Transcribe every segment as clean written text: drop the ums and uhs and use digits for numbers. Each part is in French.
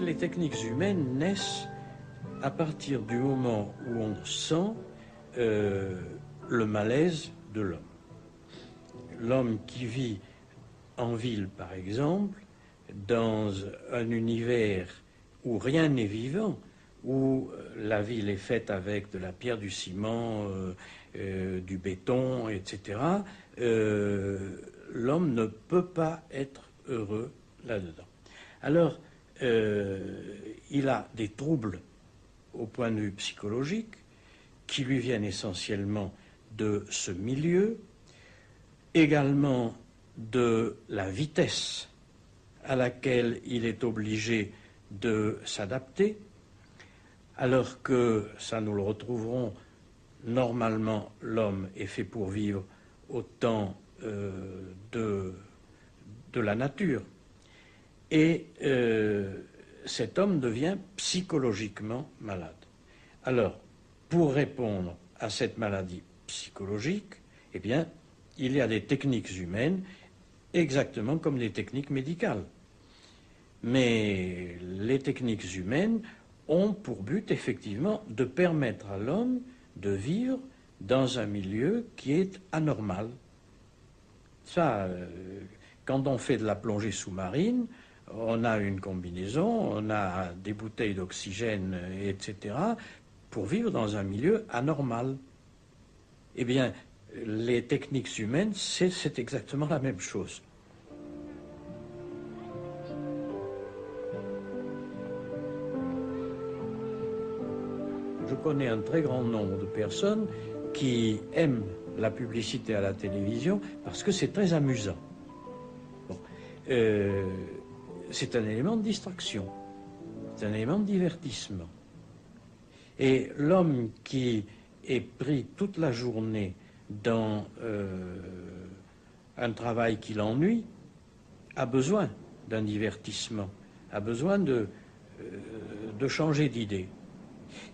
les techniques humaines naissent à partir du moment où on sent le malaise de l'homme. L'homme qui vit en ville, par exemple, dans un univers où rien n'est vivant, où la ville est faite avec de la pierre, du ciment, du béton, etc., l'homme ne peut pas être heureux là-dedans. Alors, il a des troubles au point de vue psychologique qui lui viennent essentiellement de ce milieu, également de la vitesse à laquelle il est obligé de s'adapter, alors que, ça nous le retrouverons, normalement l'homme est fait pour vivre au temps de la nature. Et cet homme devient psychologiquement malade. Alors, pour répondre à cette maladie psychologique, eh bien, il y a des techniques humaines exactement comme des techniques médicales. Mais les techniques humaines ont pour but, effectivement, de permettre à l'homme de vivre dans un milieu qui est anormal. Ça, quand on fait de la plongée sous-marine, on a une combinaison, on a des bouteilles d'oxygène, etc., pour vivre dans un milieu anormal. Eh bien, les techniques humaines, c'est exactement la même chose. Je connais un très grand nombre de personnes qui aiment la publicité à la télévision parce que c'est très amusant. Bon. C'est un élément de distraction, c'est un élément de divertissement. Et l'homme qui est pris toute la journée dans un travail qui l'ennuie a besoin d'un divertissement, a besoin de changer d'idée.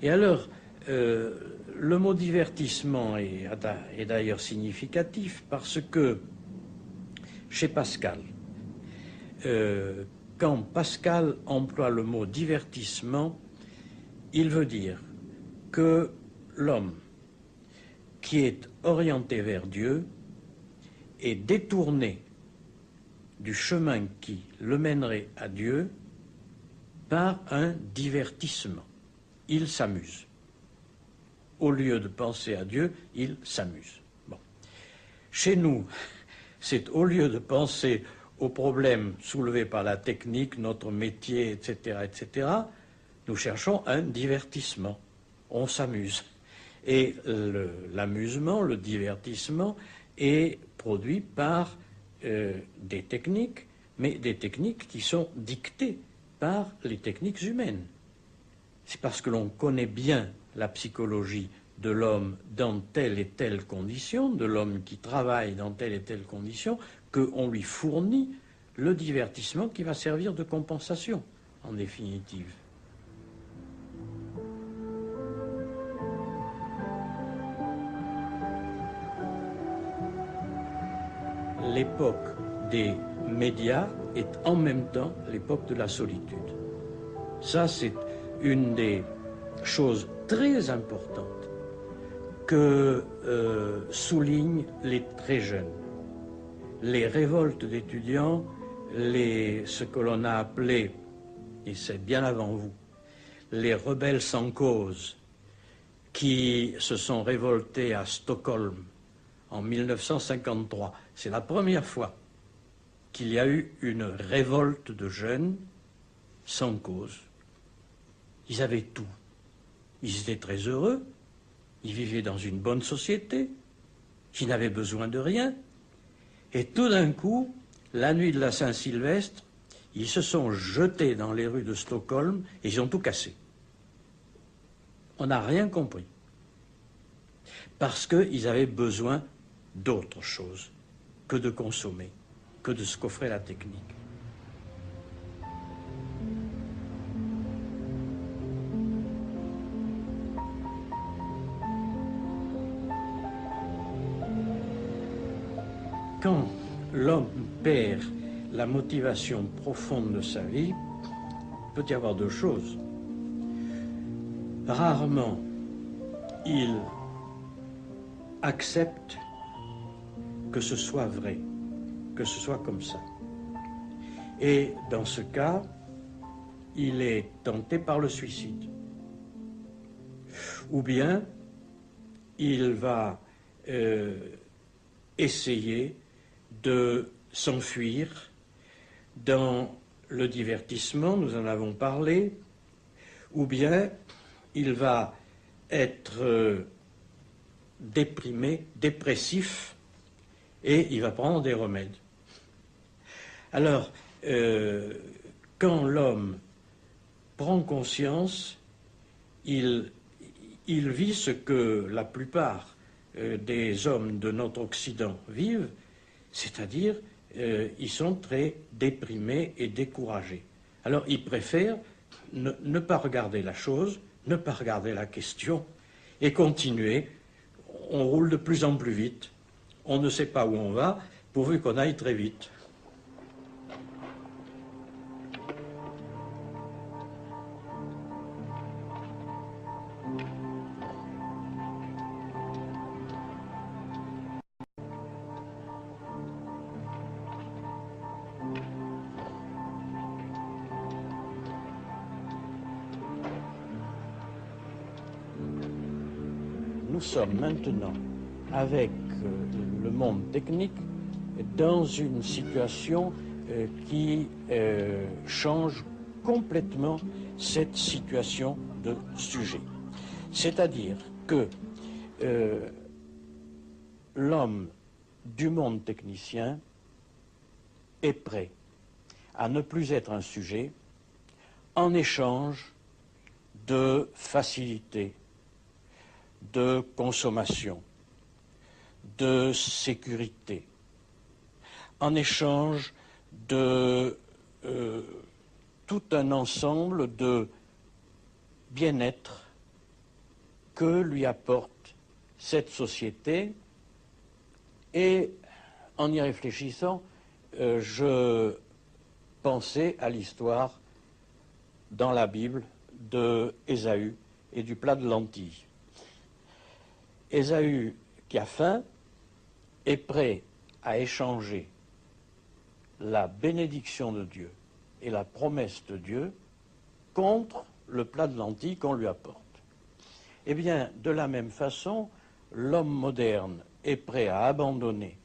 Et alors, le mot divertissement est d'ailleurs significatif parce que chez Pascal, quand Pascal emploie le mot divertissement, il veut dire que l'homme qui est orienté vers Dieu est détourné du chemin qui le mènerait à Dieu par un divertissement. Il s'amuse. Au lieu de penser à Dieu, il s'amuse. Bon. Chez nous, c'est au lieu de penser aux problèmes soulevés par la technique, notre métier, etc., etc., nous cherchons un divertissement. On s'amuse. Et l'amusement, le divertissement est produit par des techniques, mais des techniques qui sont dictées par les techniques humaines. C'est parce que l'on connaît bien la psychologie de l'homme dans telle et telle condition, de l'homme qui travaille dans telle et telle condition, qu'on lui fournit le divertissement qui va servir de compensation, en définitive. L'époque des médias est en même temps l'époque de la solitude. Ça, c'est une des choses très importantes que soulignent les très jeunes. Les révoltes d'étudiants, ce que l'on a appelé, et c'est bien avant vous, les rebelles sans cause, qui se sont révoltés à Stockholm en 1953. C'est la première fois qu'il y a eu une révolte de jeunes sans cause. Ils avaient tout. Ils étaient très heureux. Ils vivaient dans une bonne société. Ils n'avaient besoin de rien. Et tout d'un coup, la nuit de la Saint-Sylvestre, ils se sont jetés dans les rues de Stockholm et ils ont tout cassé. On n'a rien compris. Parce qu'ils avaient besoin d'autre chose que de consommer, que de ce qu'offrait la technique. Quand l'homme perd la motivation profonde de sa vie, peut y avoir deux choses. Rarement, il accepte que ce soit vrai, que ce soit comme ça. Et dans ce cas, il est tenté par le suicide. Ou bien, il va essayer de s'enfuir dans le divertissement, nous en avons parlé, ou bien il va être déprimé, dépressif, et il va prendre des remèdes. Alors, quand l'homme prend conscience, il vit ce que la plupart des hommes de notre Occident vivent, c'est-à-dire ils sont très déprimés et découragés. Alors ils préfèrent ne pas regarder la chose, ne pas regarder la question et continuer. On roule de plus en plus vite, on ne sait pas où on va, pourvu qu'on aille très vite. Nous sommes maintenant, avec le monde technique, dans une situation qui change complètement cette situation de sujet. C'est-à-dire que l'homme du monde technicien est prêt à ne plus être un sujet en échange de facilité, de consommation, de sécurité, en échange de tout un ensemble de bien-être que lui apporte cette société. Et en y réfléchissant, je pensais à l'histoire dans la Bible de Ésaü et du plat de lentilles. Ésaü, qui a faim, est prêt à échanger la bénédiction de Dieu et la promesse de Dieu contre le plat de lentilles qu'on lui apporte. Eh bien, de la même façon, l'homme moderne est prêt à abandonner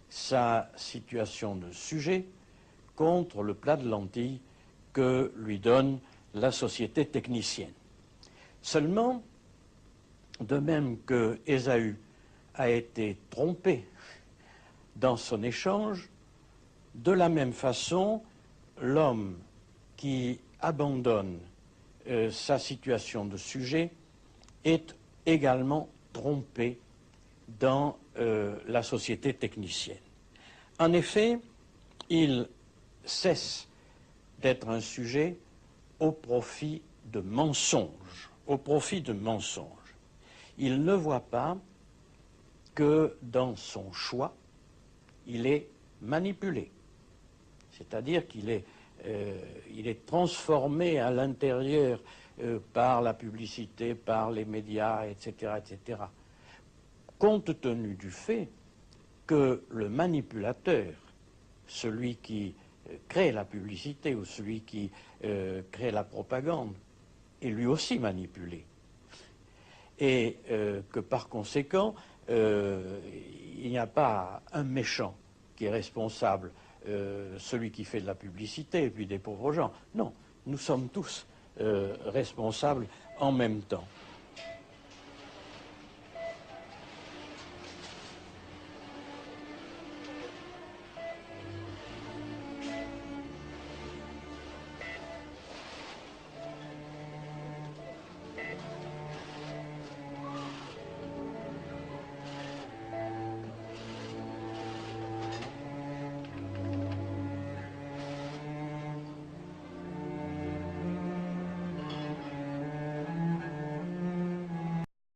sa situation de sujet contre le plat de lentilles que lui donne la société technicienne. Seulement, de même que Ésaü a été trompé dans son échange, de la même façon, l'homme qui abandonne sa situation de sujet est également trompé dans la société technicienne. En effet, il cesse d'être un sujet au profit de mensonges, Il ne voit pas que dans son choix, il est manipulé. C'est-à-dire qu'il est, transformé à l'intérieur par la publicité, par les médias, etc., etc. Compte tenu du fait que le manipulateur, celui qui crée la publicité ou celui qui crée la propagande, est lui aussi manipulé. Et que par conséquent, il n'y a pas un méchant qui est responsable, celui qui fait de la publicité et puis des pauvres gens. Non, nous sommes tous responsables en même temps.